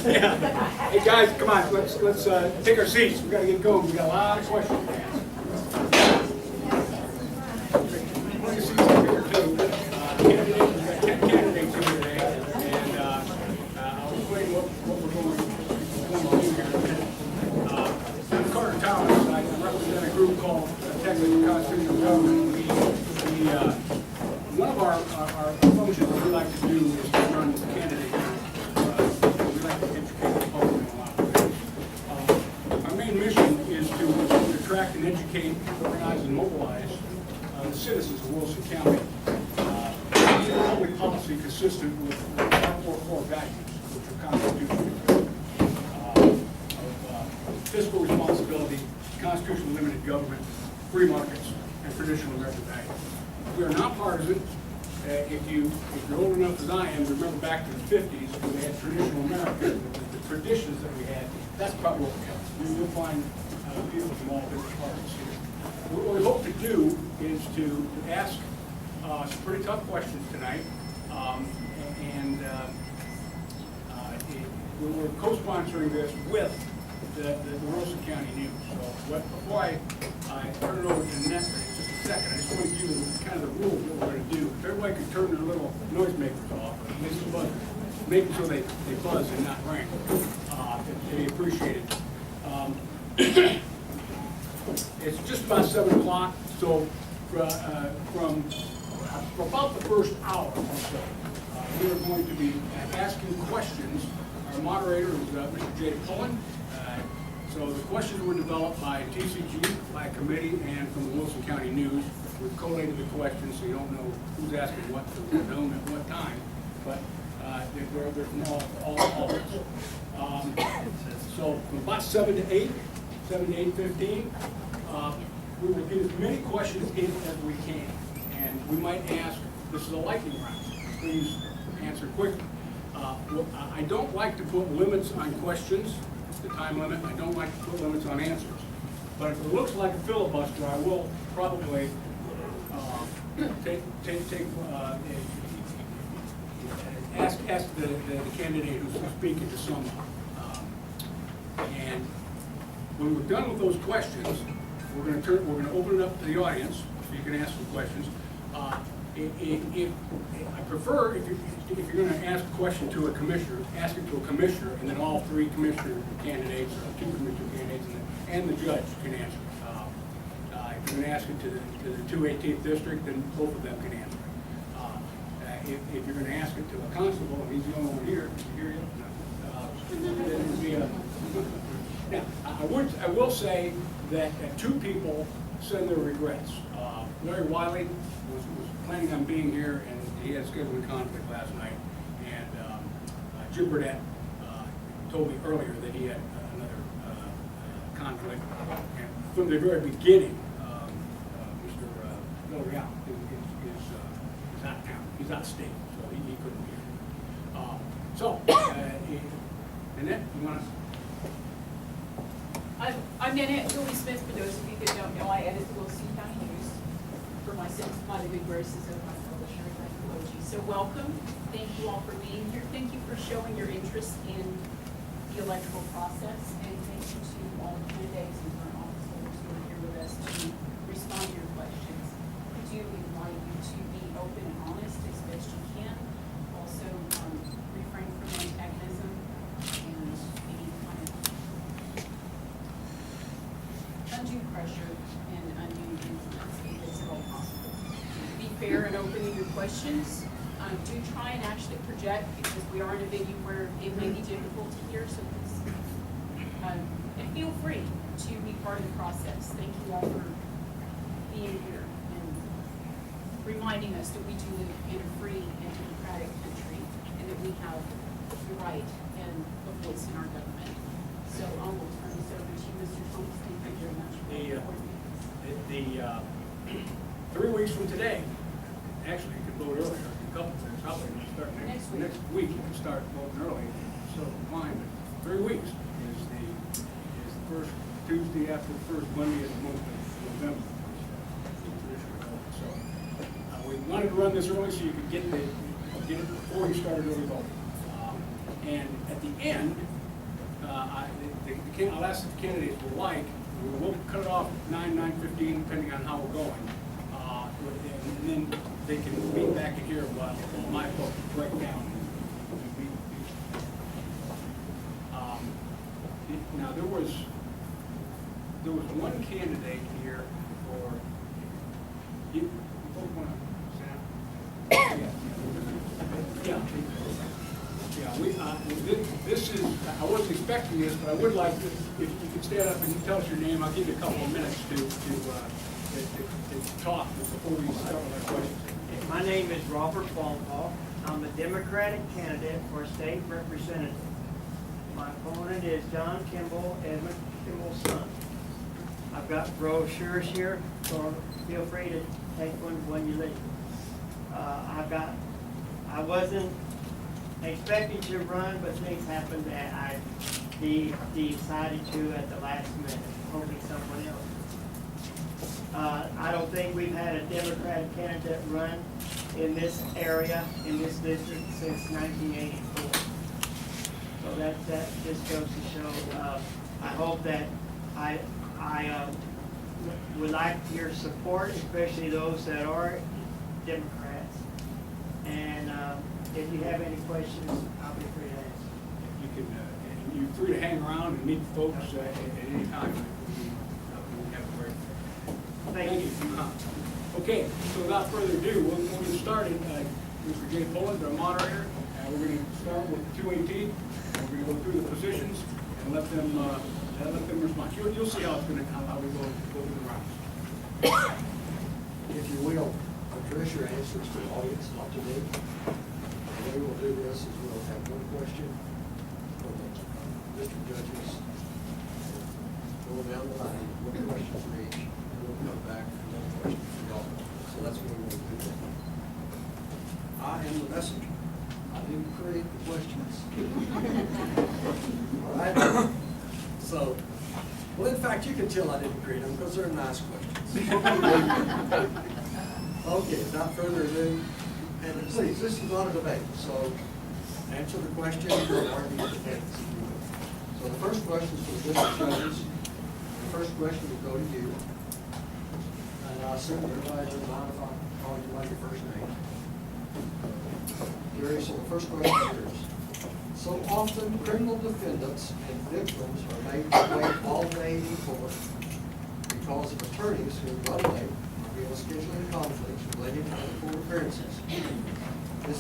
Yeah. Hey guys, come on, let's take our seats. We got to get going. We got a lot of questions to ask. Plenty of seats up here too. Candidates, we've got 10 candidates here today, and I'll explain what we're going to do here. I'm Carter Thomas. I represent a group called Tackitt Constitutional Government. One of our functions that we like to do is to run candidates. We like to educate the public in a lot of ways. Our main mission is to attract and educate, organize and mobilize the citizens of Wilson County in public policy consistent with our four core values, which are constitutional, fiscal responsibility, constitutional limited government, free markets, and traditional American values. We are nonpartisan. If you're old enough as I am, remember back to the 50s when they had traditional America, the traditions that we had, that's probably what we have. You'll find people from all different parts here. What we hope to do is to ask some pretty tough questions tonight. We're co-sponsoring this with the Wilson County News. So before I turn it over to Annette for just a second, I just want to give you kind of the rules of what we're going to do. If everybody could turn their little noisemakers off, or at least the buzzers, making sure they buzz and not ring. They appreciate it. It's just about 7 o'clock, so from about the first hour or so, we're going to be asking questions. Our moderator is Mr. Jay Pullen. So the questions were developed by TCG, by a committee, and from the Wilson County News. We've collated the questions so you don't know who's asking what to whom at what time, but they're from all of us. So from about 7 to 8, 7 to 8:15, we will get as many questions in as we can. And we might ask, this is a lightning round, please answer quickly. I don't like to put limits on questions, the time limit. I don't like to put limits on answers. But if it looks like a filibuster, I will probably ask the candidate who's speaking to sum up. And when we're done with those questions, we're going to open it up to the audience so you can ask some questions. I prefer if you're going to ask a question to a commissioner, ask it to a commissioner, and then all three commissioner candidates or two commissioner candidates and the judge can answer it. If you're going to ask it to the 218th district, then both of them can answer it. If you're going to ask it to a constable, and he's the only one here, can you hear you? Now, I will say that two people send their regrets. Larry Wiley was planning on being here, and he had scheduled a conflict last night. And Jim Burdett told me earlier that he had another conflict. And from the very beginning, Mr. Villarreal is out of town. He's out of state, so he couldn't be here. Annette, you want to? I'm Annette Julie Smith. For those of you that don't know, I edit the Wilson County News for my sins, by the good graces of my publisher, Tackitt. So welcome. Thank you all for being here. Thank you for showing your interest in the electoral process, and thank you to all the candidates and current office holders who are here with us to respond to your questions. We do invite you to be open and honest as best you can. Also, refrain from antagonism and any kind of undue pressure and undue influence if it's at all possible. Be fair and open in your questions. Do try and actually project, because we are in a venue where it may be difficult to hear, so please, and feel free to be part of the process. Thank you all for being here and reminding us that we do live in a free and democratic country and that we have the right and a voice in our government. So I will turn this over to you, Mr. Thomas. Thank you very much for the 3 weeks from today, actually you can vote earlier. A couple of things, probably start next week. You can start voting early, so fine. But 3 weeks is the first Tuesday after the first Monday of the month of November. So we wanted to run this early so you could get it before you started early voting. And at the end, I'll ask if the candidates will like, we'll cut it off at 9:15, depending on how we're going. And then they can meet back in here while my book break down. Now, there was one candidate here for, you folks want to sit down? This is, I wasn't expecting this, but I would like, if you could stand up and tell us your name, I'll give you a couple of minutes to talk before we start with our questions. My name is Robert Bohmfalk. I'm a Democratic candidate for state representative. My opponent is John Kimball, Edmund Kimball's son. I've got brochures here, so feel free to take one when you leave. I wasn't expecting to run, but things happened that I decided to at the last minute, hoping someone else. I don't think we've had a Democratic candidate run in this area, in this district, since 1984. So that just goes to show, I hope that I would like your support, especially those that are Democrats. And if you have any questions, I'll be free to answer. You can, you're free to hang around and meet folks at any time. Thank you. Okay, so without further ado, we'll get started. Mr. Jay Poland, our moderator, and we're going to start with 218. We're going to go through the positions and let them respond. You'll see how it's going to, how we go through the rounds. If you will, address your answers to the audience, not to me. The way we'll do this is we'll have one question for the district judges. Go down the line, one question for each, and we'll come back and one question for y'all. So that's what we're going to do. I am the messenger. I didn't create the questions. All right? So, well, in fact, you can tell I didn't create them because they're nice questions. Okay, without further ado, and please, this is not a debate, so answer the question or argue the defense. So the first question is for the district judges. The first question will go to you. And I assume everybody doesn't mind if I call you by your first name. Carrie, so the first question is yours. So often, criminal defendants and victims are made to wait all day in court because of attorneys who run late or deal with scheduling conflicts related to other court appearances. This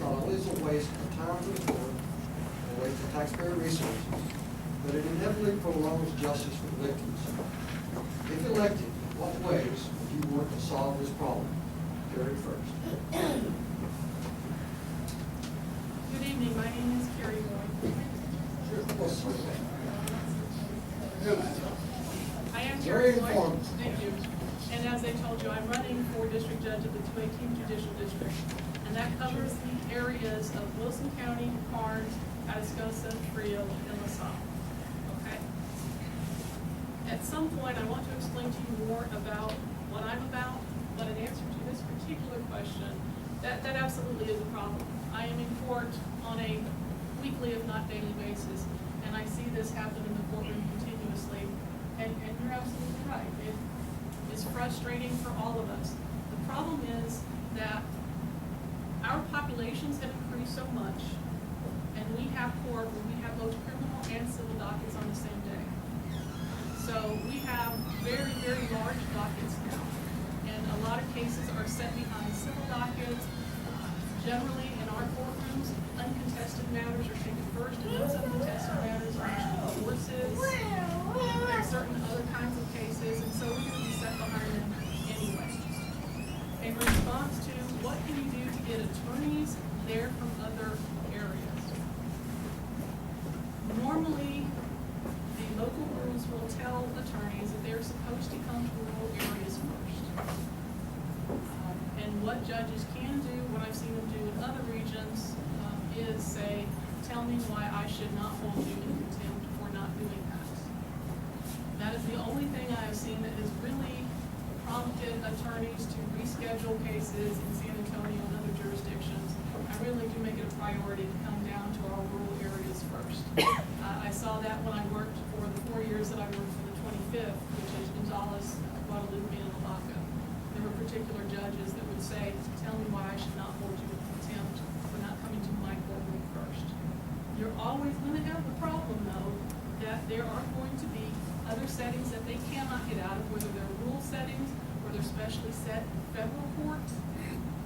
not only is a waste of time for the court and a waste of taxpayer resources, but it inevitably prolongs justice for the victims. If elected, what ways would you work to solve this problem? Carrie first. Good evening, my name is Carrie. I am Very Carrie. informed. Thank you. And as I told you, I'm running for district judge of the 218 Judicial District. And that covers the areas of Wilson County, Karnes, Atascosa, Frio, and LaSalle. Okay? At some point, I want to explain to you more about what I'm about, but in answer to this particular question, that absolutely is a problem. I am in court on a weekly, if not daily basis, and I see this happen in the courtroom continuously, and you're absolutely right. It is frustrating for all of us. The problem is that our populations have increased so much, and we have court where we have both criminal and civil dockets on the same day. So we have very, very large dockets now, and a lot of cases are set behind civil dockets. Generally, in our courtrooms, uncontested matters are taken first, and those uncontested matters are actually divorces and certain other kinds of cases, and so we're going to be set behind them anyway. In response to what can you do to get attorneys there from other areas? Normally, the local rules will tell attorneys that they're supposed to come to rural areas first. And what judges can do, what I've seen them do in other regions, is say, tell me why I should not hold you in contempt for not doing that. That is the only thing I have seen that has really prompted attorneys to reschedule cases in San Antonio and other jurisdictions. I really do make it a priority to come down to for our rural areas first. I saw that when I worked for the 4 years that I worked for the 25th, which is Gonzales, Guadalupe, and Alaca. There were particular judges that would say, tell me why I should not hold you in contempt for not coming to my courtroom first. You're always going to have the problem, though, that there are going to be other settings that they cannot get out of, whether they're rural settings or they're specially set in federal courts.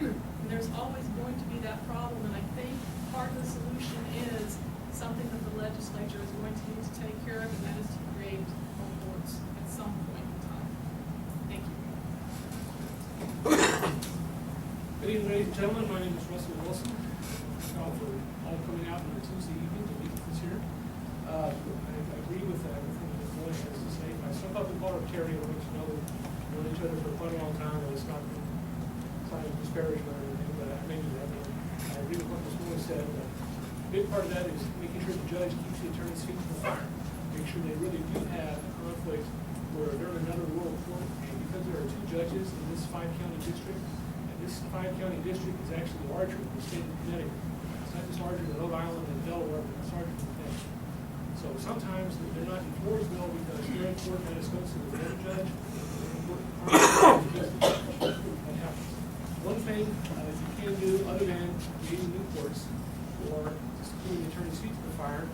And there's always going to be that problem, and I think part of the solution is something that the legislature is going to need to take care of, and that is to create home courts at some point in time. Thank you. Good evening, ladies and gentlemen. My name is Russell Wilson. Thank you for all coming out on a Tuesday evening to meet with us here. I agree with everything that Floyd has to say. Myself, I've been part of Carrie, which you know each other for quite a long time, and it's not trying to disparage or anything, but maybe I agree with what Ms. Floyd said. But a big part of that is making sure the judge keeps the attorney's feet to the fire. Make sure they really do have a conflict where they're in another rural court, and because there are 2 judges in this 5-county district, and this 5-county district is actually larger than the state of Connecticut. It's not just larger than Rhode Island and Delaware, but it's larger than Connecticut. So sometimes they're not in Floresville because they're in court and it's goes to the other judge. That happens. One thing that you can do other than creating new courts or just putting the attorney's feet to the fire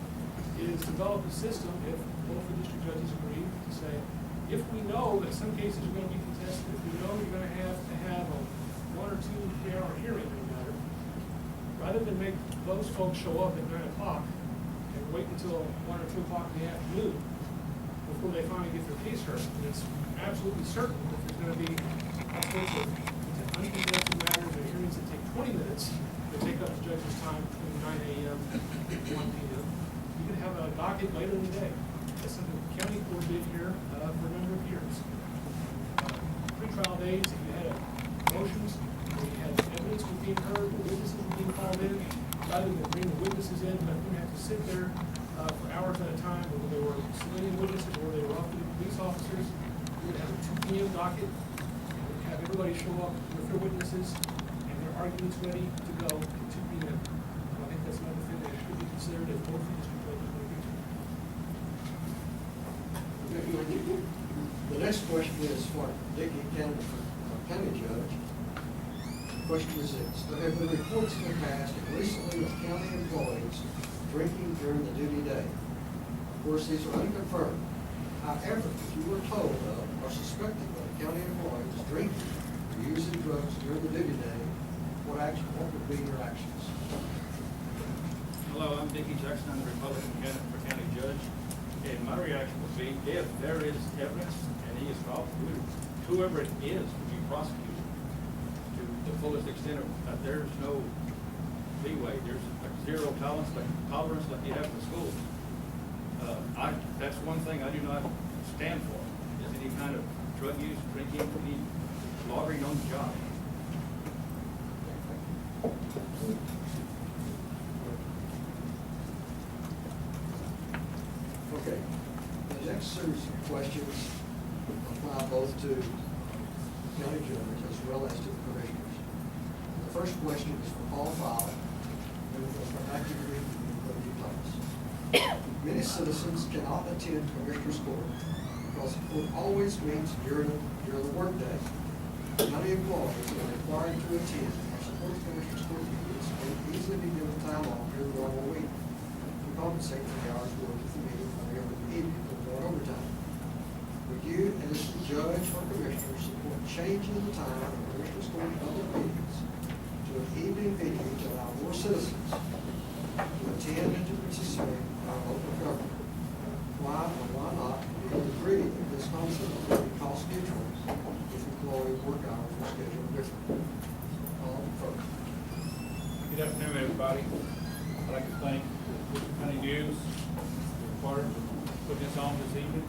is develop a system, if both the district judges agree, to say, if we know that some cases are going to be contested, if we know you're going to have a 1 or 2 hour hearing in the matter, rather than make those folks show up at 9 o'clock and wait until 1 or 2 o'clock in the afternoon before they finally get their case heard. And it's absolutely certain that there's going to be all sorts of uncontested matters or hearings that take 20 minutes that take up the judge's time between 9 a.m. and 1 p.m. You can have a docket later in the day. That's something the county court did here for a number of years. Pre-trial days, if you had motions, where you had evidence was being heard, the witnesses were being called in, rather than bring the witnesses in, but we have to sit there for hours at a time, whether they were civilian witnesses or they were often police officers. We would have a 2 p.m. docket, and we'd have everybody show up with their witnesses and their arguments ready to go at 2 p.m. And I think that's another thing that should be considered if both the district judges would agree to. The next question is for Dickie, county judge. The question is this: there have been reports in the past and recently of county employees drinking during the duty day. Of course, these are unconfirmed. However, if you were told of or suspected of county employees drinking or using drugs during the duty day, what would be your actions? Hello, I'm Dickie Jackson. I'm the Republican candidate for county judge. And my reaction would be, if there is evidence and he is caught, whoever it is would be prosecuted to the fullest extent of there's no leeway. There's zero tolerance like you have in the schools. That's one thing I do not stand for, is any kind of drug use, drinking, any loitering on the job. Okay. The next series of questions apply both to county judge as well as to the commissioners. The first question is for Paul Pfeil, and it goes from active reading to Thomas. Many citizens cannot attend commissioner's court because the court always meets during the workday. County employees are required to attend or support the commissioner's court meetings and easily be given time off during the normal week to compensate for the hours worked at the meeting or the other evening or going overtime. Would you, as the judge or commissioner, support changing the time of the commissioner's court public meetings to an evening meeting to allow more citizens to attend and to participate in our local government? Why or why not do you agree that this concept will be cost neutral if employee work hours are scheduled differently? First. Good afternoon, everybody. I'd like to thank the County News for putting this on this evening.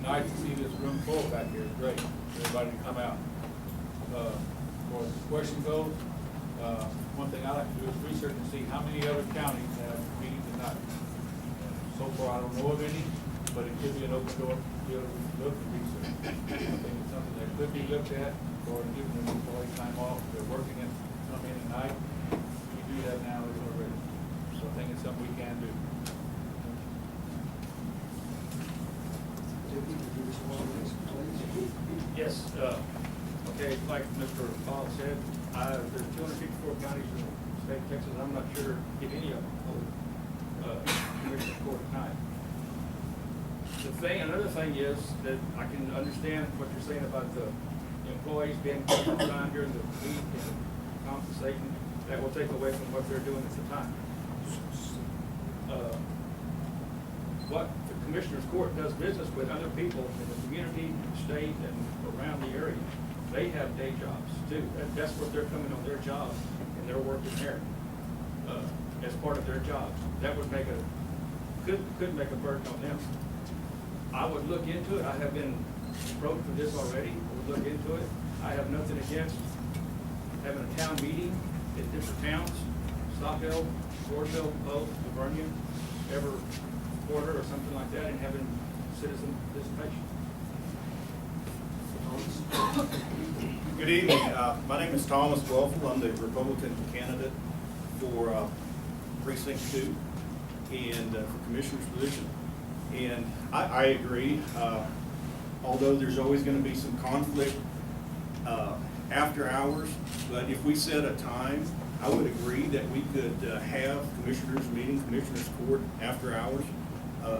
Nice to see this room full back here. It's great for everybody to come out. As far as the question goes, one thing I like to do is research and see how many other counties have meetings tonight. So far, I don't know of any, but it could be an open door to be able to look and research. I think it's something that could be looked at for giving an employee time off. If they're working at some in at night. We do that now already. like Mr. Paul said, there's 254 counties in the state of Texas, and I'm not sure if any of them hold commissioner's court at night. Another thing is that I can understand what you're saying about the employees being time during the week and compensation. That will take away from what they're doing at the time. What the commissioner's court does business with other people in the community, state, and around the area, they have day jobs too. That's what they're coming on their job, and they're working there as part of their job. That would make could make a burden on them. I would look into it. I have been approached for this already. I would look into it. I have nothing against having a town meeting in different towns, Stockdale, Warville, Bow, Livonia, every quarter or something like that, and having citizen participation. Good evening. My name is Thomas Welfel. I'm the Republican candidate for Precinct 2 and for Commissioner's position. And I agree, although there's always going to be some conflict after hours, but if we set a time, I would agree that we could have commissioners meeting, commissioners court after hours.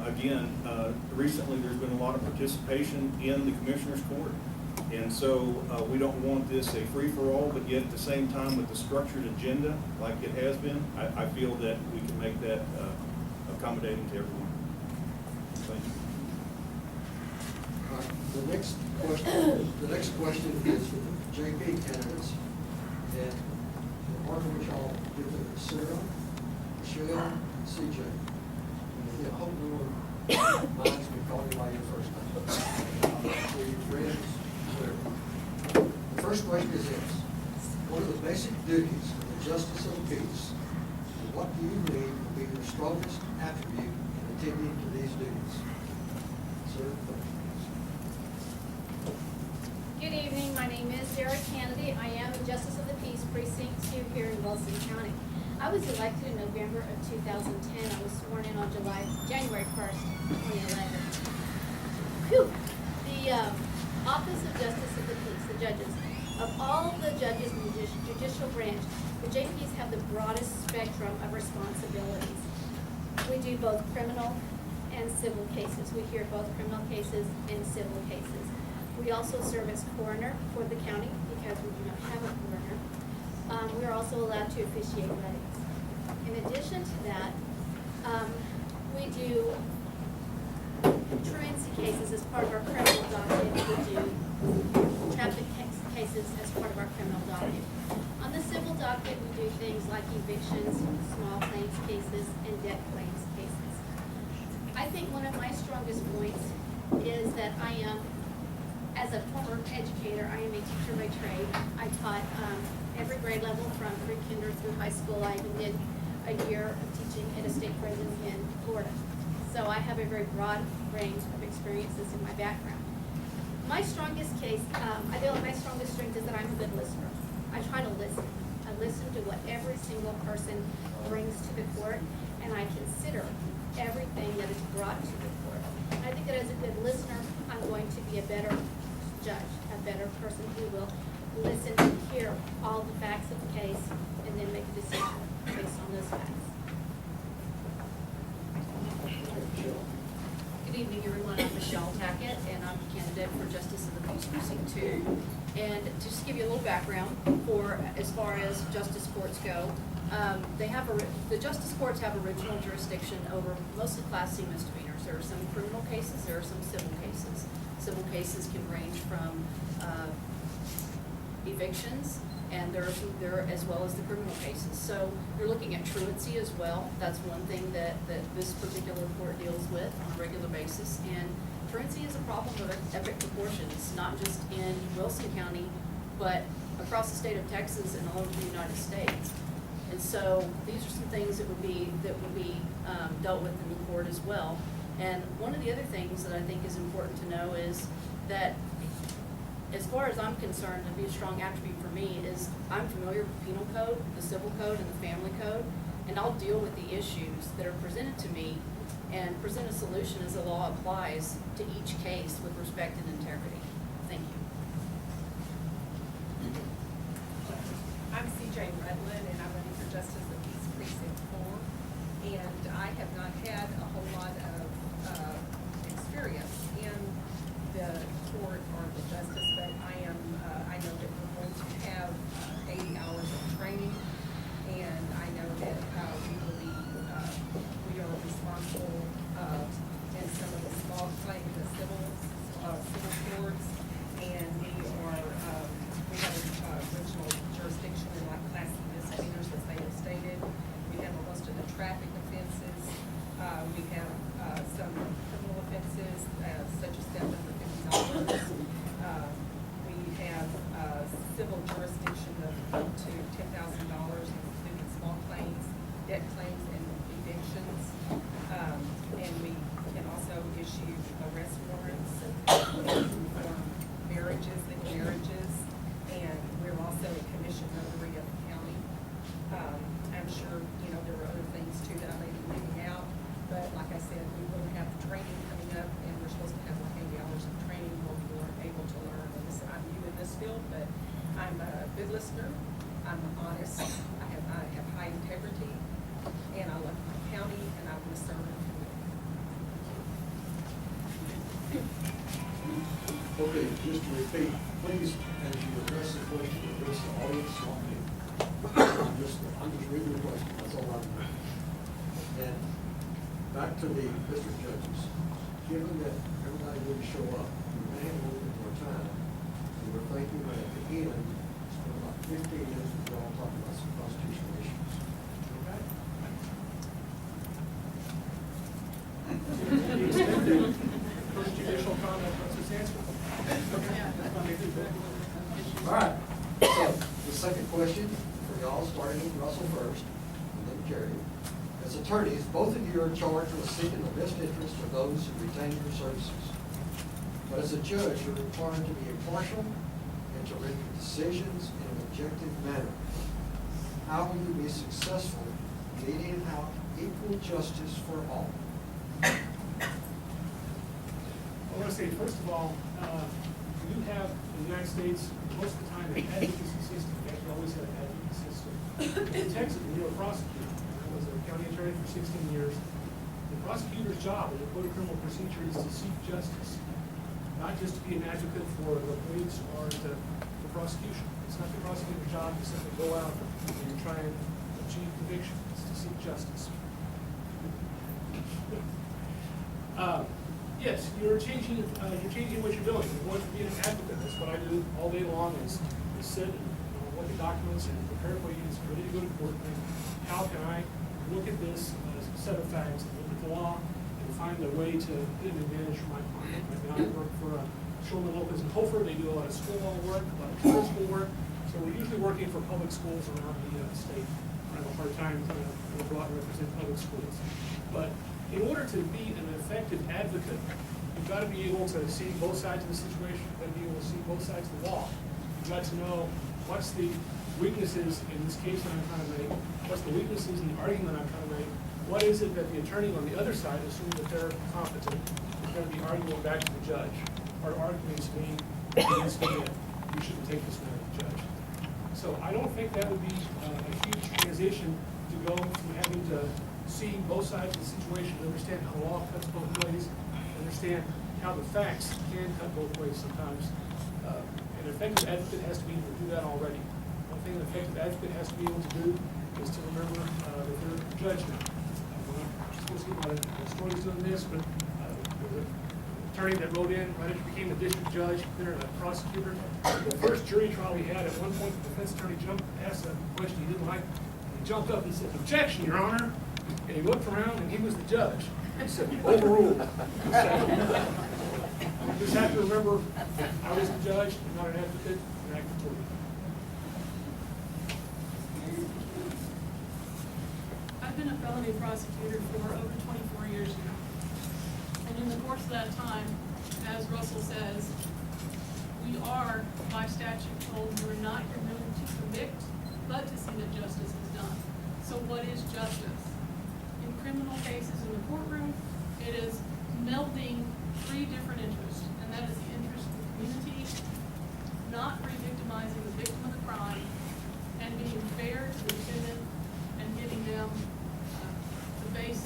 Again, recently there's been a lot of participation in the commissioners court, and so we don't want this a free-for-all, but yet at the same time with the structured agenda like it has been, I feel that we can make that accommodating to everyone. Thank you. All right, the next question is for the JP candidates, and the order which I'll give to Sara, Michelle, and CJ. And I hope no one minds me calling you by your first name. For your friends, whatever. The first question is this: what are the basic duties of the Justice of the Peace, and what do you believe will be your strongest attribute in attending to these duties? Sir? Good evening, my name is Sara Canady. I am the Justice of the Peace Precinct 2 here in Wilson County. I was elected in November of 2010. I was sworn in on January 1st, 2011. Whew. The Office of Justice of the Peace, the judges, of all the judges in the judicial branch, the JPs have the broadest spectrum of responsibilities. We do both criminal and civil cases. We hear both criminal cases and civil cases. We also serve as coroner for the county because we do not have a coroner. We're also allowed to officiate weddings. In addition to that, we do truancy cases as part of our criminal docket. We do traffic cases as part of our criminal docket. On the civil docket, we do things like evictions, small claims cases, and debt claims cases. I think one of my strongest points is that I am, as a former educator, I am a teacher by trade. I taught every grade level from pre-kinder through high school. I even did a year of teaching at a state prison in Florida. So I have a very broad range of experiences in my background. My strongest case, I feel like my strongest strength is that I'm a good listener. I try to listen. I listen to what every single person brings to the court, and I consider everything that is brought to the court. And I think that as a good listener, I'm going to be a better judge, a better person who will listen and hear all the facts of the case and then make a decision based on those facts. Good evening, everyone. I'm Michelle Tackitt, and I'm a candidate for Justice of the Peace Precinct 2. And to just give you a little background for as far as justice courts go, the justice courts have original jurisdiction over mostly Class C misdemeanors. There are some criminal cases, there are some civil cases. Civil cases can range from evictions, and there are as well as the criminal cases. So you're looking at truancy as well. That's one thing that this particular court deals with on a regular basis. And truancy is a problem of epic proportions, not just in Wilson County, but across the state of Texas and all over the United States. And so these are some things that would be dealt with in the court as well. And one of the other things that I think is important to know is that as far as I'm concerned, to be a strong attribute for me is I'm familiar with the penal code, the civil code, and the family code, and I'll deal with the issues that are presented to me and present a solution as the law applies to each case with respect and integrity. Thank you. and I have not had a whole lot of experience in the court or the justice, but I know that we're going to have 80 hours of training, and I know that we are responsible in some of the small claims, the civil courts, and we have original jurisdiction in like class C misdemeanors, as they have stated. We handle most of the traffic offenses. We have some criminal offenses, such as theft under $50. We have civil jurisdiction of up to $10,000, including small claims, debt claims, and evictions. And we can also issue arrest warrants for marriages, legal marriages, and we're also a commissioned notary of the county. I'm sure, there are other things too that I may be leaving out, but like I said, we will have training coming up, and we're supposed to have like 80 hours of training where we are able to learn. And I'm new in this field, but I'm a good listener, I'm honest, I have high integrity, and I love my county, and I want to serve my community. Okay, just to repeat, please, as you address the question, address the audience, not me. I'm just reading the question, that's all I'm doing. And back to the district judges, given that everybody wouldn't show up, we may have a little bit more time, and we're thinking that at the end, spend about 15 minutes, we're all talking about some constitutional issues. Okay? First judicial comment, what's his answer? All right, so the second question for y'all, starting with Russell first, and then Carrie. As attorneys, both of you are charged with seeking the best interest of those who retain your services. But as a judge, you're required to be impartial and to render decisions in an objective manner. How will you be successful meting out equal justice for all? I want to say, first of all, you have in the United States, most of the time, an advocacy system. You actually always have an advocacy system. In Texas, when you're a prosecutor, I was a county attorney for 16 years, the prosecutor's job in the code of criminal procedure is to seek justice, not just to be an advocate for the police or the prosecution. It's not the prosecutor's job to simply go out and try and achieve conviction. It's to seek justice. Yes, you're changing what you're doing. You're going to be an advocate. That's what I do all day long is sit and look at documents and prepare for you to ready to go to court. And how can I look at this set of facts, look at the law, and find a way to get an advantage for my client? I work for Shulman Lopez and Hofer. They do a lot of school law work, a lot of charter school work. So we're usually working for public schools around the state. I have a hard time trying to go out and represent public schools. But in order to be an effective advocate, you've got to be able to see both sides of the situation. You've got to be able to see both sides of the law. You've got to know what's the weaknesses in this case that I'm trying to make, what's the weaknesses in the argument I'm trying to make, what is it that the attorney on the other side, assuming that they're competent, is going to be arguing back to the judge, or arguing to me, against me, that you shouldn't take this matter to the judge. So I don't think that would be a huge transition to go from having to see both sides of the situation, understand how law cuts both ways, understand how the facts can cut both ways sometimes. An effective advocate has to be able to do that already. One thing an effective advocate has to be able to do is to remember that they're a judge now. I'm not supposed to get my stories doing this, but there's an attorney that wrote in right after he became a district judge, they're a prosecutor. The first jury trial he had, at one point the defense attorney asked a question he didn't like. He jumped up and said, "Objection, Your Honor." And he looked around and he was the judge. He said, "Overruled." You just have to remember, I was the judge, I'm not an advocate, and I can tell you. I've been a felony prosecutor for over 24 years now. And in the course of that time, as Russell says, we are, by statute, told we're not permitted to convict, but to see that justice is done. So what is justice? In criminal cases in the courtroom, it is melding three different interests, and that is the interest of the community, not re-victimizing the victim of the crime, and being fair to the defendant and giving them the basic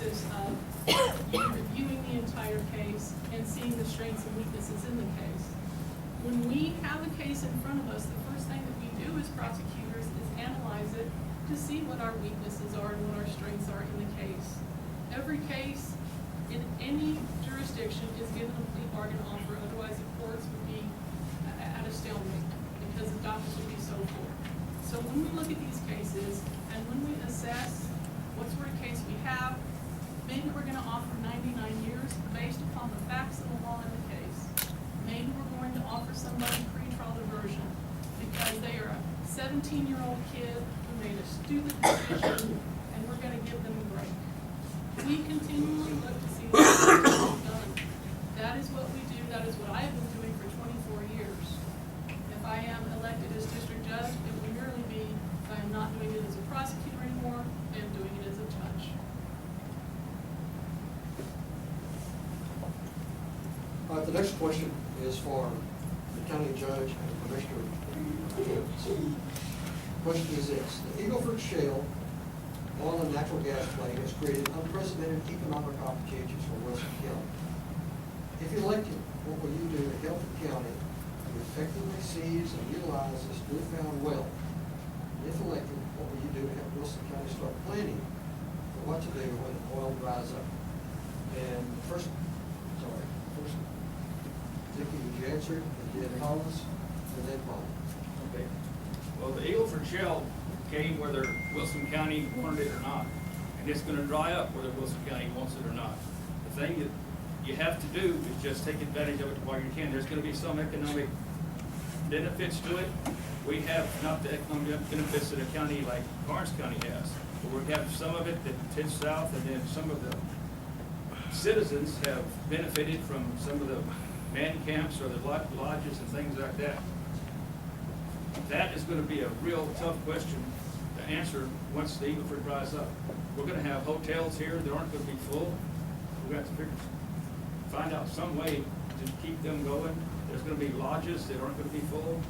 strengths and weaknesses in the case. When we have a case in front of us, the first thing that we do as prosecutors is analyze it to see what our weaknesses are and what our strengths are in the case. Every case in any jurisdiction is given a plea bargain offer, otherwise the courts would be at a stalemate because the dockets would be so full. So when we look at these cases and when we assess what sort of case we have, maybe we're gonna offer 99 years based upon the facts of the law in the case. Maybe we're going to offer somebody pretrial diversion because they are a 17-year-old kid who made a stupid decision and we're gonna give them a break. We continually look to see what is done. That is what we do, that is what I have been doing for 24 years. If I am elected as district judge, it will merely be, I am not doing it as a prosecutor anymore, I am doing it as a judge. The next question is for the county judge and Commissioner Fields. Question is this: the Eagleford Shale oil and natural gas play has created unprecedented economic opportunities for Wilson County. If elected, what will you do to help the county to effectively seize and utilize this newfound wealth? And if elected, what will you do to help Wilson County start planning for what to do when the oil dries up? And first, Dickie, would you answer, and then Thomas, and then Paul? Okay. Well, the Eagleford Shale came whether Wilson County wanted it or not. And it's gonna dry up whether Wilson County wants it or not. The thing that you have to do is just take advantage of it while you can. There's gonna be some economic benefits to it. We have not the economic benefits that a county like Karnes County has. But we have some of it that heads south, and then some of the citizens have benefited from some of the man camps or the lodges and things like that. That is gonna be a real tough question to answer once the Eagleford dries up. We're gonna have hotels here that aren't gonna be full. We have to find out some way to keep them going. There's gonna be lodges that aren't gonna be full.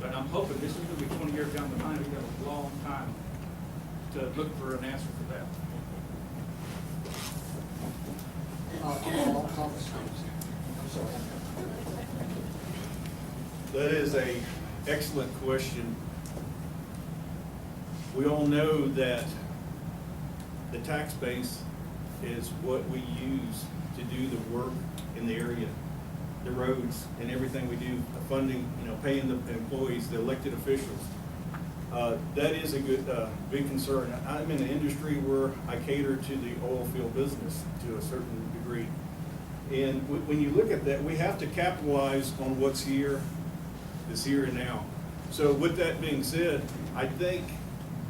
But I'm hoping this is gonna be 20 years down the line. We've got a long time to look for an answer for that. Thomas, I'm sorry. That is a excellent question. We all know that the tax base is what we use to do the work in the area, the roads and everything we do, the funding, paying the employees, the elected officials. That is a good, big concern. I'm in an industry where I cater to the oil field business to a certain degree. And when you look at that, we have to capitalize on what's here, this here and now. So with that being said, I think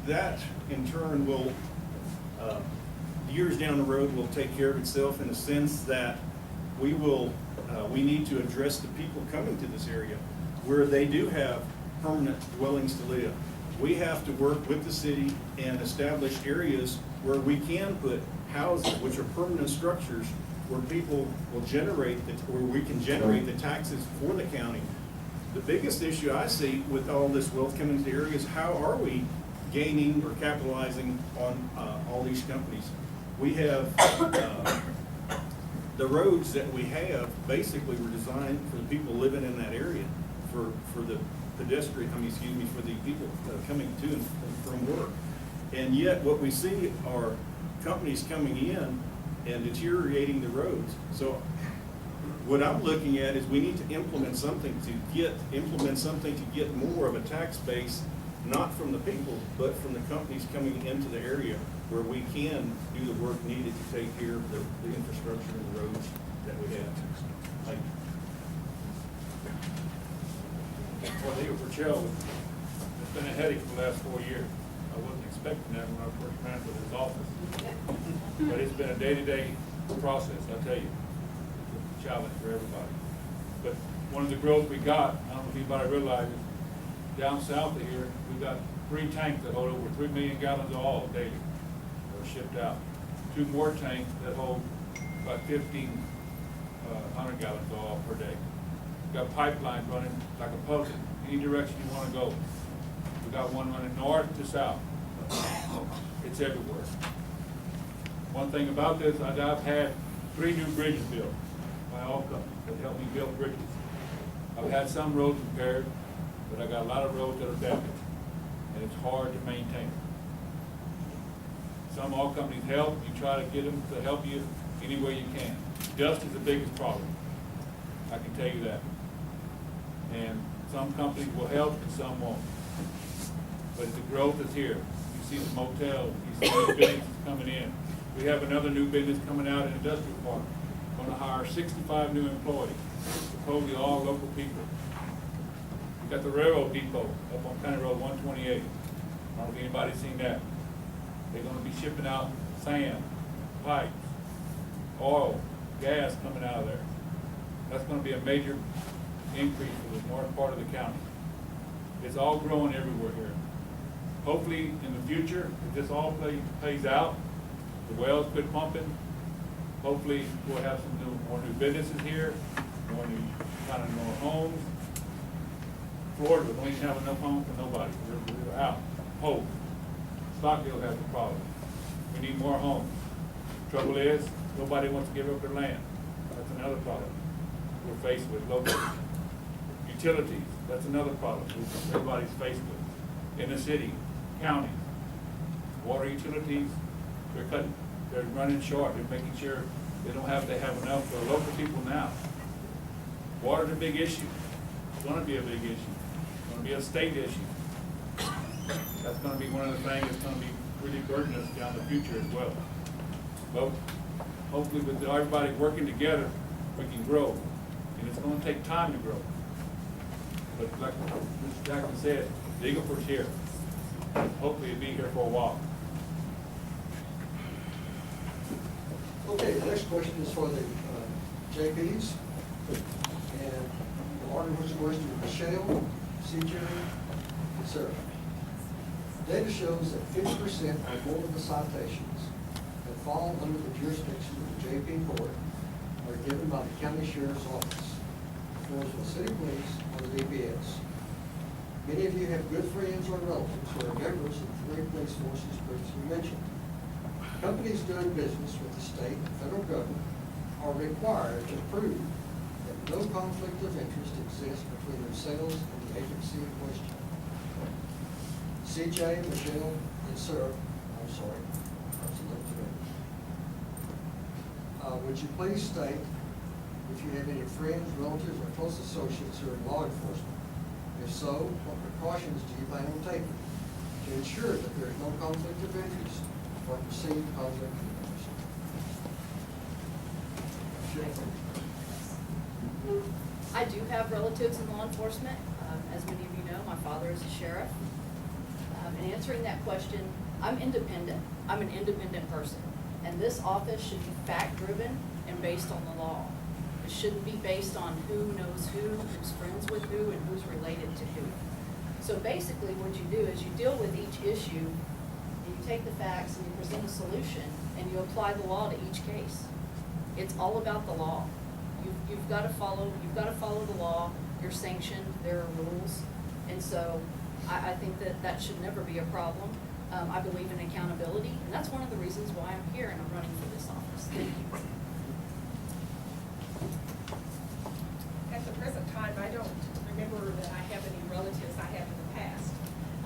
that in turn will, years down the road, will take care of itself in the sense that we need to address the people coming to this area where they do have permanent dwellings to live. We have to work with the city and establish areas where we can put houses, which are permanent structures, where people will generate, where we can generate the taxes for the county. The biggest issue I see with all this wealth coming to the area is how are we gaining or capitalizing on all these companies? We have, the roads that we have basically were designed for the people living in that area, for the pedestrian, for the people coming to and from work. And yet what we see are companies coming in and deteriorating the roads. So what I'm looking at is we need to implement something to get more of a tax base, not from the people, but from the companies coming into the area where we can do the work needed to take care of the infrastructure and the roads that we have. Thank you. Well, the Eagleford Shale, it's been a headache for the last 4 years. I wasn't expecting that when I first ran for this office. But it's been a day-to-day process, I tell you. It's a challenge for everybody. But one of the growth we got, I don't know if anybody realizes, down south of here, we've got 3 tanks that hold over 3 million gallons of oil daily that are shipped out. 2 more tanks that hold about 1,500 gallons of oil per day. We've got pipelines running like a puzzle, any direction you want to go. We've got one running north to south. It's everywhere. One thing about this, I've had 3 new bridges built by all companies that help me build bridges. I've had some roads repaired, but I got a lot of roads that are damaged, and it's hard to maintain. Some oil companies help, you try to get them to help you any way you can. Dust is the biggest problem, I can tell you that. And some companies will help and some won't. But the growth is here. You see the motels, you see new businesses coming in. We have another new business coming out in Industrial Park. Going to hire 65 new employees, supposedly all local people. We got the railroad depot up on County Road 128. I don't know if anybody's seen that. They're going to be shipping out sand, pipes, oil, gas coming out of there. That's going to be a major increase for the north part of the county. It's all growing everywhere here. Hopefully, in the future, if this all pays out, the wells quit pumping, hopefully we'll have some more new businesses here, more homes. Florida, we don't even have enough homes for nobody. We're out. Hope. Stockville has a problem. We need more homes. Trouble is, nobody wants to give up their land. That's another problem we're faced with locally. Utilities, that's another problem everybody's faced with. In the city, counties, water utilities, they're running short. They're making sure they don't have to have enough for local people now. Water's a big issue. It's gonna be a big issue. It's gonna be a state issue. That's gonna be one of the things that's gonna be really burdening us down the future as well. But hopefully with everybody working together, we can grow. And it's gonna take time to grow. But like Mr. Jackson said, the Eagle Ford's here. Hopefully it'll be here for a while. Okay, the next question is for the JPs. And the order was to Michelle, CJ, and Sara. Data shows that 50% or more of the citations that fall under the jurisdiction of the JP Court are given by the County Sheriff's Office, Floresville City Police, or the DPS. Many of you have good friends or relatives who are members of the three police forces previously mentioned. Companies doing business with the state and federal government are required to prove that no conflict of interest exists between themselves and the agency in question. CJ, Michelle, and Sara, I'm sorry, I was a little too early. Would you please state if you have any friends, relatives, or close associates who are in law enforcement? If so, what precautions do you plan on taking to ensure that there is no conflict of interest or perceived conflict of interest? I do have relatives in law enforcement. As many of you know, my father is a sheriff. In answering that question, I'm independent. I'm an independent person. And this office should be fact-driven and based on the law. It shouldn't be based on who knows who's friends with who, and who's related to who. So basically what you do is you deal with each issue, and you take the facts and you present a solution, and you apply the law to each case. It's all about the law. You've got to follow the law. You're sanctioned. There are rules. And so I think that should never be a problem. I believe in accountability, and that's one of the reasons why I'm here and I'm running for this office. Thank you. At the present time, I don't remember that I have any relatives I have in the past.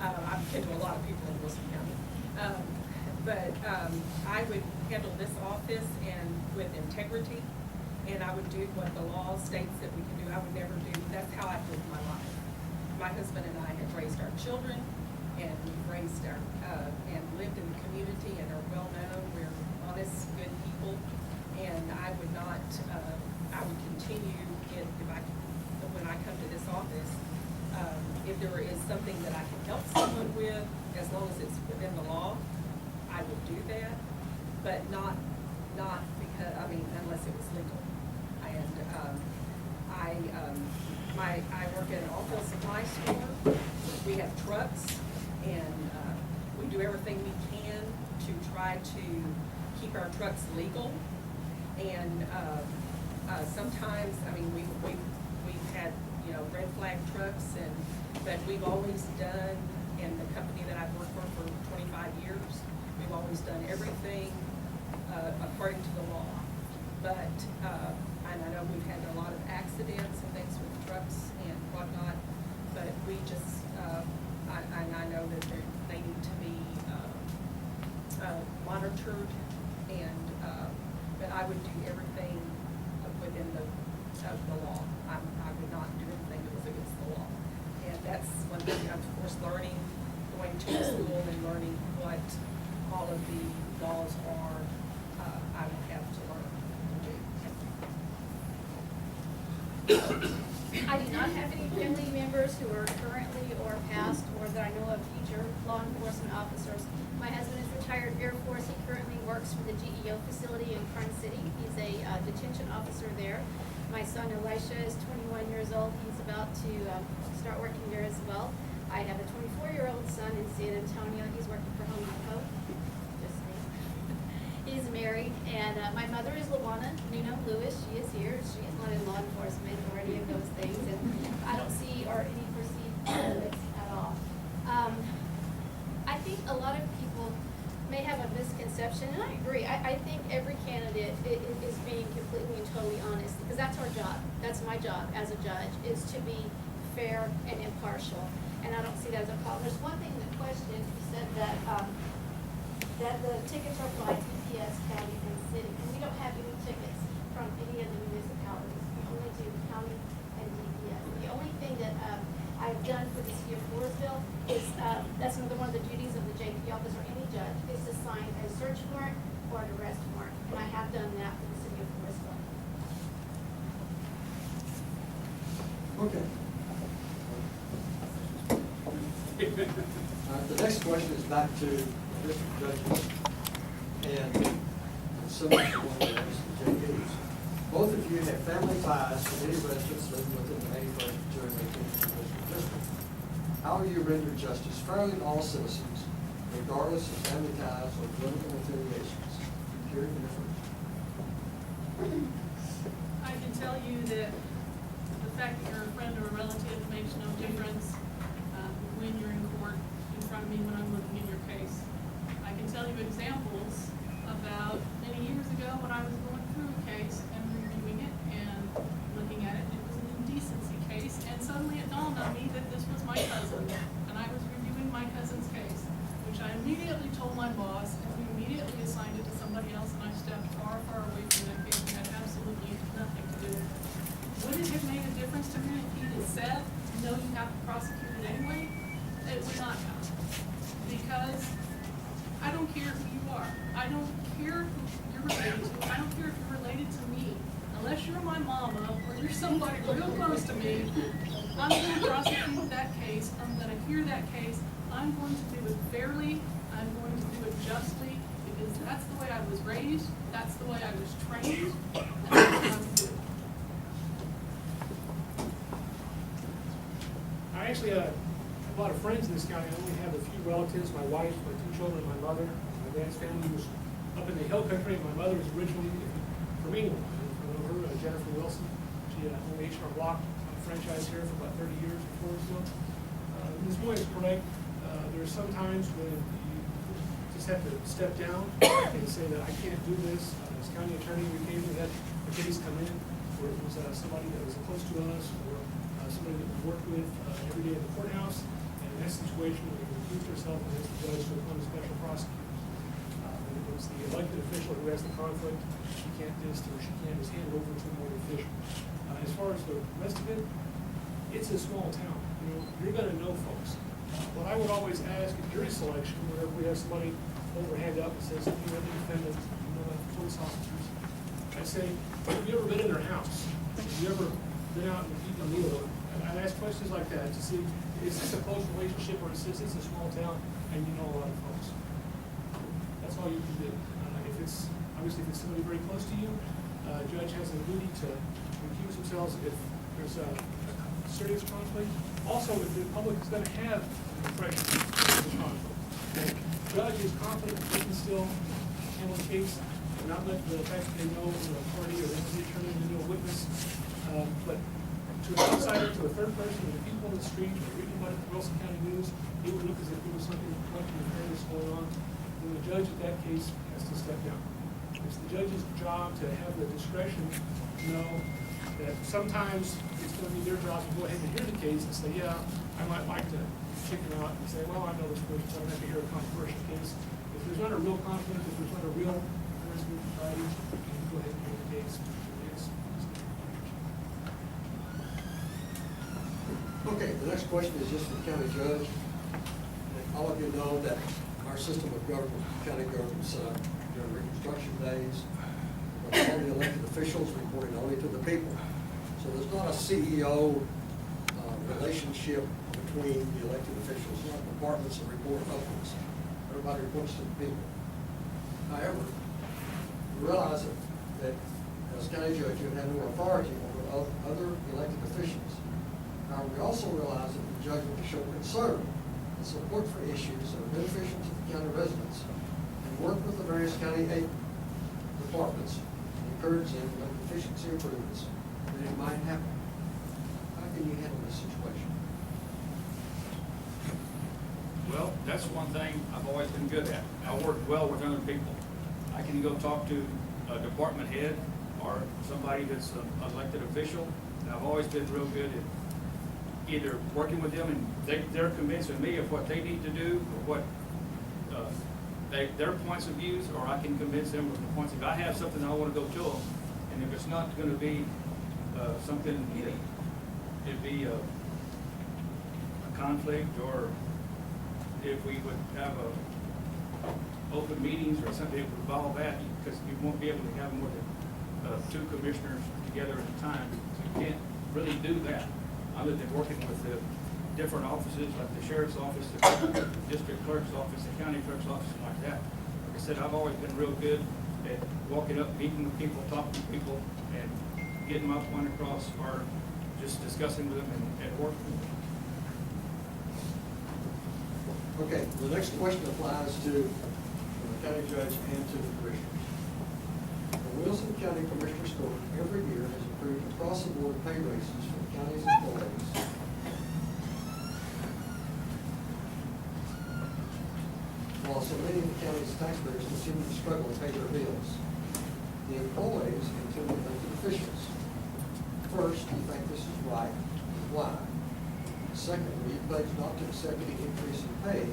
I've been to a lot of people in Wilson County. But I would handle this office and with integrity, and I would do what the law states that we can do. I would never do, that's how I've lived my life. My husband and I have raised our children, and we've raised our, and lived in the community and are well known. We're honest, good people, and I would not, I would continue when I come to this office, if there is something that I can help someone with, as long as it's within the law, I would do that, but not because, unless it was legal. And I work at an oil supply store. We have trucks, and we do everything we can to try to keep our trucks legal. And sometimes, we've had, red flag trucks, but we've always done, and the company that I've worked for 25 years, we've always done everything according to the law. But I And I know we've had a lot of accidents and things with trucks and whatnot, but we just, I know that they need to be monitored, and, but I would do everything within the law. I would not do anything that was against the law. And that's one thing, of course, learning, going to school and learning what all of the laws are, I would have to learn to do. I do not have any family members who are currently or past, or that I know of future law enforcement officers. My husband is retired Air Force. He currently works for the GEO facility in Kern City. He's a detention officer there. My son Elisha is 21 years old. He's about to start working there as well. I have a 24-year-old son in San Antonio. He's working for Home Depot. Just me. He's married, and my mother is Luana Nuno Lewis. She is here. She is not in law enforcement or any of those things, and I don't see or any perceived conflicts at all. I think a lot of people may have a misconception, and I agree. I think every candidate is being completely and totally honest, because that's our job. That's my job as a judge, is to be fair and impartial, and I don't see that as a problem. There's one thing in the question, you said that that the tickets are by DPS, county, and city, and we don't have any tickets from any of the municipalities. We only do county and DPS. The only thing that I've done for the city of Floresville is, that's another one of the duties of the JP office or any judge, is to sign a search warrant or an arrest warrant, and I have done that for the city of Floresville. Okay. The next question is back to district judges, and similar to one of the JPs. Both of you have family ties to any residents living within the 81st to 18th Judicial District. How will you render justice fairly to all citizens, regardless of family ties or political affiliations? Carrie, you're first. I can tell you that the fact that you're a friend or a relative makes no difference when you're in court in front of me when I'm looking at your case. I can tell you examples about many years ago when I was going through a case and reviewing it and looking at it. It was an indecency case, and suddenly it dawned on me that this was my cousin, and I was reviewing my cousin's case, which I immediately told my boss, and we immediately assigned it to somebody else, and I stepped far, far away from that case and had absolutely nothing to do with it. Would it have made a difference to me if he had said, no, you have to prosecute it anyway? It would not have. Because I don't care who you are. I don't care who you're related to. I don't care if you're related to me. Unless you're my mama or you're somebody real close to me, I'm going to prosecute that case. I'm going to hear that case. I'm going to do it fairly. I'm going to do it justly, because that's the way I was raised. That's the way I was trained. And that's what I would do. I actually have a lot of friends in this county. I only have a few relatives, my wife, my two children, my mother. My dad's family was up in the hill country. My mother was originally from England. I know her, Jennifer Wilson. She owned H&R Block franchise here for about 30 years in Floresville. Ms. Moy is correct. There are some times when you just have to step down and say that I can't do this. As county attorney, we occasionally had a case come in where it was somebody that was close to us, or somebody that we worked with every day at the courthouse. And in that situation, we recused ourselves and asked the judge to appoint a special prosecutor. And it was the elected official who has the conflict. She can't just hand it over to another official. As far as the rest of it, it's a small town. You know, you're going to know folks. What I would always ask at jury selection, whenever we have somebody hold their hand up and says, you know, the defendant, you know, the police officers, I say, have you ever been in their house? Have you ever been out and eaten a meal? And I ask questions like that to see, is this a close relationship, or is this a small town and you know a lot of folks? That's all you can do. If it's somebody very close to you, a judge has a duty to recuse themselves if there's a serious conflict. Also, if the public is going to have an impression of the conflict, the judge is confident that they can still handle the case and not let the fact that they know the party or the attorney to know a witness. But to an outsider, to a third person, to the people on the street, or reading about it in the Wilson County News, it would look as if there was something corrupt and nefarious going on. Then the judge in that case has to step down. It's the judge's job to have the discretion to know that sometimes it's gonna be their job to go ahead and hear the case and say, yeah, I might like to check it out and say, well, I know this person, so I'm gonna have to hear a controversial case. If there's not a real conflict, if there's not a real person fighting, you can go ahead and hear the case. Okay, the next question is just for the county judge. All of you know that our system of government, county government, set up during Reconstruction days, but all the elected officials reporting only to the people. So there's not a CEO relationship between the elected officials, not departments that report upwards. Everybody reports to the people. However, you realize that as county judge, you have no authority over other elected officials. However, we also realize that the judge will show concern and support for issues that are beneficial to the county residents and work with the various county aid departments and encourage them to make efficiency improvements that it might happen. How can you handle this situation? Well, that's one thing I've always been good at. I work well with other people. I can go talk to a department head or somebody that's an elected official, and I've always been real good at either working with them and they're convincing me of what they need to do or what their points of views, or I can convince them with the points of view. I have something I want to go to them, and if it's not going to be something, it'd be a conflict, or if we would have open meetings or something that would involve that, because you won't be able to have more than two commissioners together at a time. So you can't really do that other than working with the different offices, like the sheriff's office, the district clerk's office, the county clerk's office, and like that. Like I said, I've always been real good at walking up, meeting with people, talking to people, and getting my point across, or just discussing with them and working with them. Okay, the next question applies to the county judge and to the commissioners. The Wilson County Commissioners Court every year has approved across-the-board pay raises for the county's employees. While so many of the county's taxpayers continue to struggle to pay their bills, the employees and to the elected officials. First, do you think this is right, and why? Secondly, you pledge not to accept any increase in pay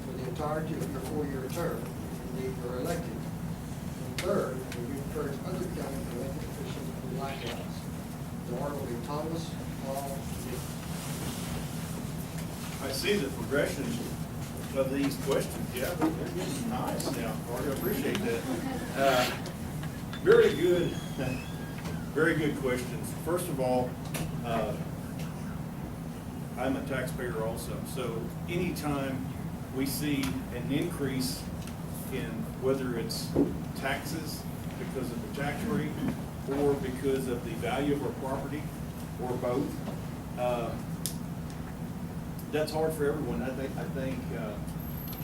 for the entirety of your 4-year term, if indeed you're elected. And third, will you encourage other county elected officials to do likewise? The order will be Thomas, Paul, and Dickie. I see the progression of these questions. Yeah, they're getting nice now, Carrie. I appreciate that. Very good questions. First of all, I'm a taxpayer also, so anytime we see an increase in whether it's taxes because of the tax rate or because of the value of our property or both, that's hard for everyone. I think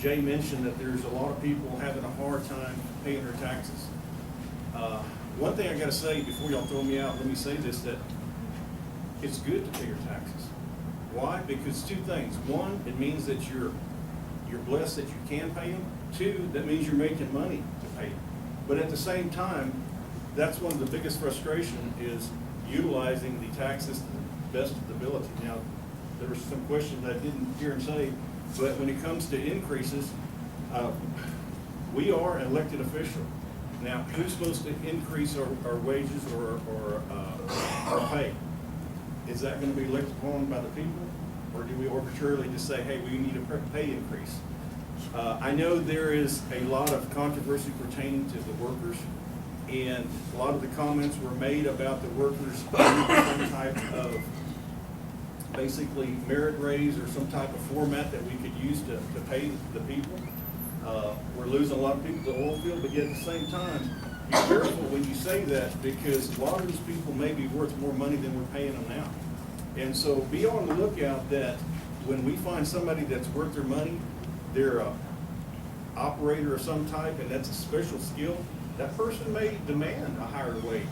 Jay mentioned that there's a lot of people having a hard time paying their taxes. One thing I gotta say before y'all throw me out, let me say this, that it's good to pay your taxes. Why? Because two things. One, it means that you're blessed that you can pay them. Two, that means you're making money to pay them. But at the same time, that's one of the biggest frustration is utilizing the taxes to the best of the ability. Now, there were some questions I didn't hear him say, but when it comes to increases, we are an elected official. Now, who's supposed to increase our wages or our pay? Is that going to be elected upon by the people? Or do we arbitrarily just say, hey, we need a pay increase? I know there is a lot of controversy pertaining to the workers, and a lot of the comments were made about the workers needing some type of basically merit raise or some type of format that we could use to pay the people. We're losing a lot of people to the oil field, but yet at the same time, be careful when you say that, because a lot of these people may be worth more money than we're paying them now. And so be on the lookout that when we find somebody that's worth their money, they're a operator of some type, and that's a special skill, that person may demand a higher wage.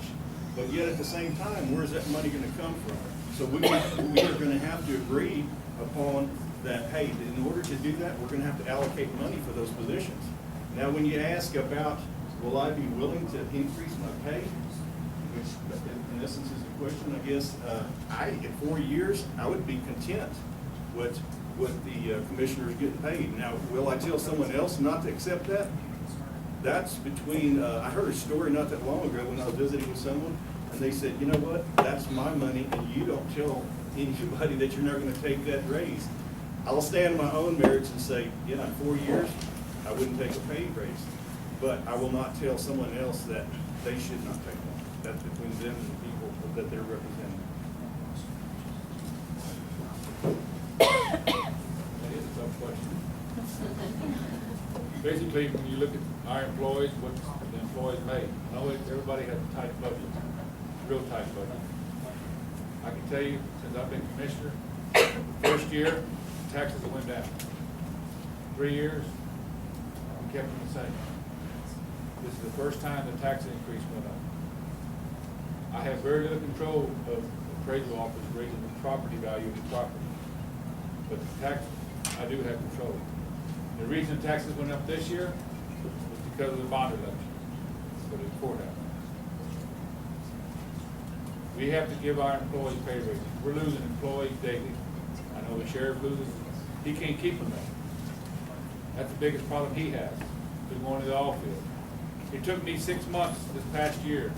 But yet at the same time, where's that money gonna come from? So we are gonna have to agree upon that, hey, in order to do that, we're gonna have to allocate money for those positions. Now, when you ask about will I be willing to increase my pay? Which in essence is the question, I guess. In 4 years, I would be content with what the commissioners getting paid. Now, will I tell someone else not to accept that? That's between, I heard a story not that long ago when I was visiting with someone, and they said, you know what, that's my money, and you don't tell anybody that you're not gonna take that raise. I'll stand on my own merits and say, yeah, in 4 years, I wouldn't take a pay raise. But I will not tell someone else that they should not take one. That's between them and the people that they're representing. That is a tough question. Basically, when you look at our employees, what the employees make, I know everybody has a tight budget, real tight budget. I can tell you, since I've been commissioner, first year, taxes went down. 3 years, we kept them the same. This is the first time the tax increase went up. I have very little control of the appraisal office raising the property value of the property. But the tax, I do have control. The reason taxes went up this year was because of the bond election for the courthouse. We have to give our employees pay raises. We're losing employees daily. I know the sheriff loses, he can't keep them there. That's the biggest problem he has, is going to the oil field. It took me 6 months this past year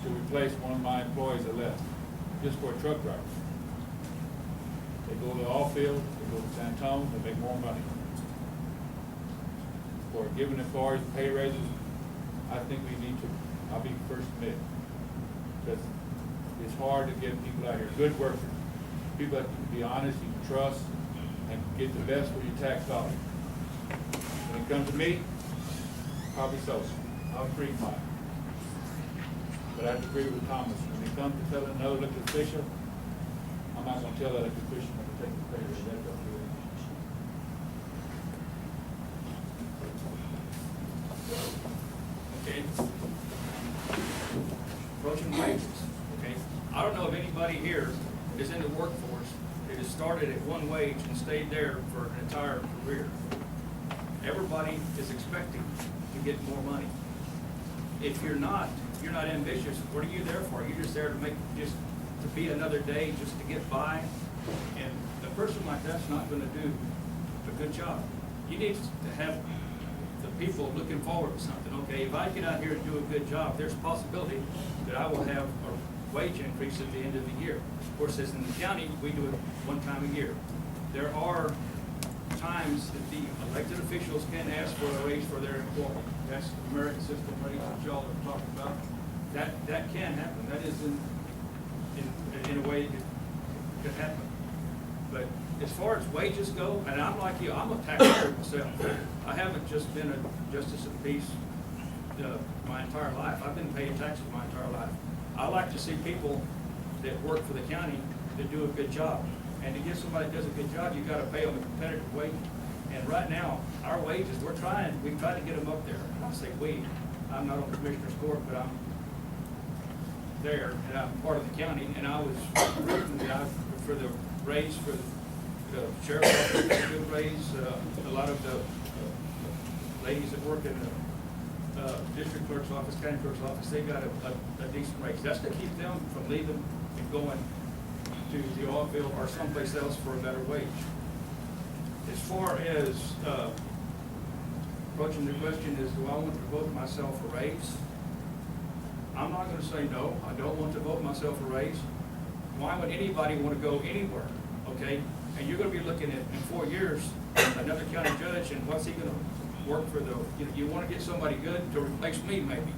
to replace one of my employees that left, just for a truck driver. They go to the oil field, they go to San Antonio, they make more money. For giving employees pay raises, I think we need to, I'll be the first to admit, because it's hard to get people out here, good workers, people that can be honest, you can trust, and get the best for your tax dollars. When it comes to me, probably so. I'll agree mine. But I have to agree with Thomas. When it comes to telling another elected official, I'm not going to tell that elected official not to take the pay raise. That's up to them. Okay. Approaching wages, okay? I don't know if anybody here is in the workforce that has started at one wage and stayed there for an entire career. Everybody is expecting to get more money. If you're not ambitious, what are you there for? You're just there to to be another day, just to get by. And a person like that's not gonna do a good job. You need to have the people looking forward to something. Okay, if I get out here and do a good job, there's a possibility that I will have a wage increase at the end of the year. Of course, as in the county, we do it one time a year. There are times that the elected officials can ask for a raise for their employee. That's the American system raise that y'all are talking about. That can happen. That is in a way that could happen. But as far as wages go, and I'm like you, I'm a taxpayer myself. I haven't just been a justice of the peace my entire life. I've been paying taxes my entire life. I like to see people that work for the county that do a good job. And to get somebody that does a good job, you gotta pay them a competitive wage. And right now, our wages, we've tried to get them up there. And I say we, I'm not on Commissioner's Court, but I'm there, and I'm part of the county, and I was rooting for the raise for the sheriff's office, got a good raise. A lot of the ladies that work in the district clerk's office, county clerk's office, they got a decent raise. That's to keep them from leaving and going to the oil field or someplace else for a better wage. As far as approaching the question is, do I want to vote myself a raise? I'm not going to say no. I don't want to vote myself a raise. Why would anybody want to go anywhere? Okay, and you're going to be looking at in 4 years another county judge, and what's he going to work for? You want to get somebody good to replace me, maybe,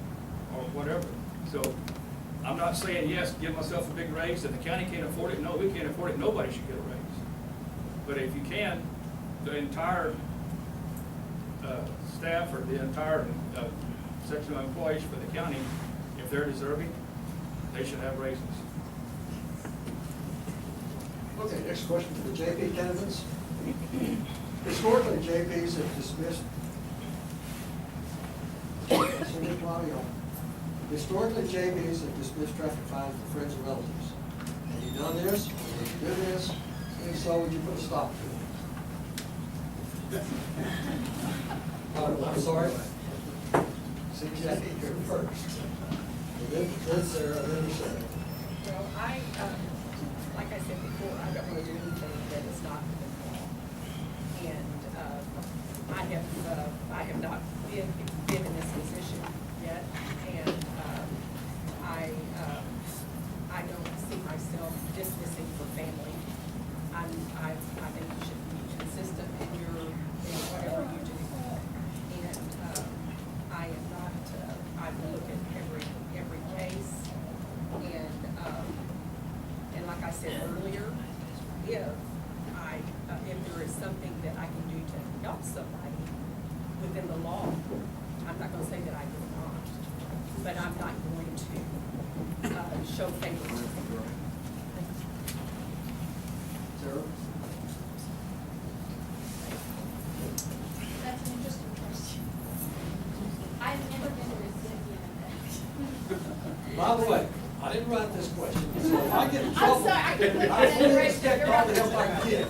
or whatever. So I'm not saying yes, give myself a big raise. If the county can't afford it, no, we can't afford it. Nobody should get a raise. But if you can, the entire staff or the entire section of employees for the county, if they're deserving, they should have raises. Okay, next question for the JP candidates. Historically, JPs have dismissed. Historically, JPs have dismissed traffic fines for friends and relatives. Have you done this? Would you do this? And so would you put a stop to it? I'm sorry? Since Jackie, you're first. Then Sarah, then Sarah. Well, like I said before, I don't want to do anything that is not within the law. And, I have not been in this position yet, and, I don't see myself dismissing for family. I think you should be consistent in whatever you do. And, I am not, I will look at every case, and like I said earlier, if there is something that I can do to help somebody within the law, I'm not gonna say that I will not, but I'm not going to, show favoritism. Sarah? That's an interesting question. I've never been a recipient of By the way, I didn't write this question, so if I get in I'm trouble, sorry, I couldn't I look at it. fully expect all the help I can get.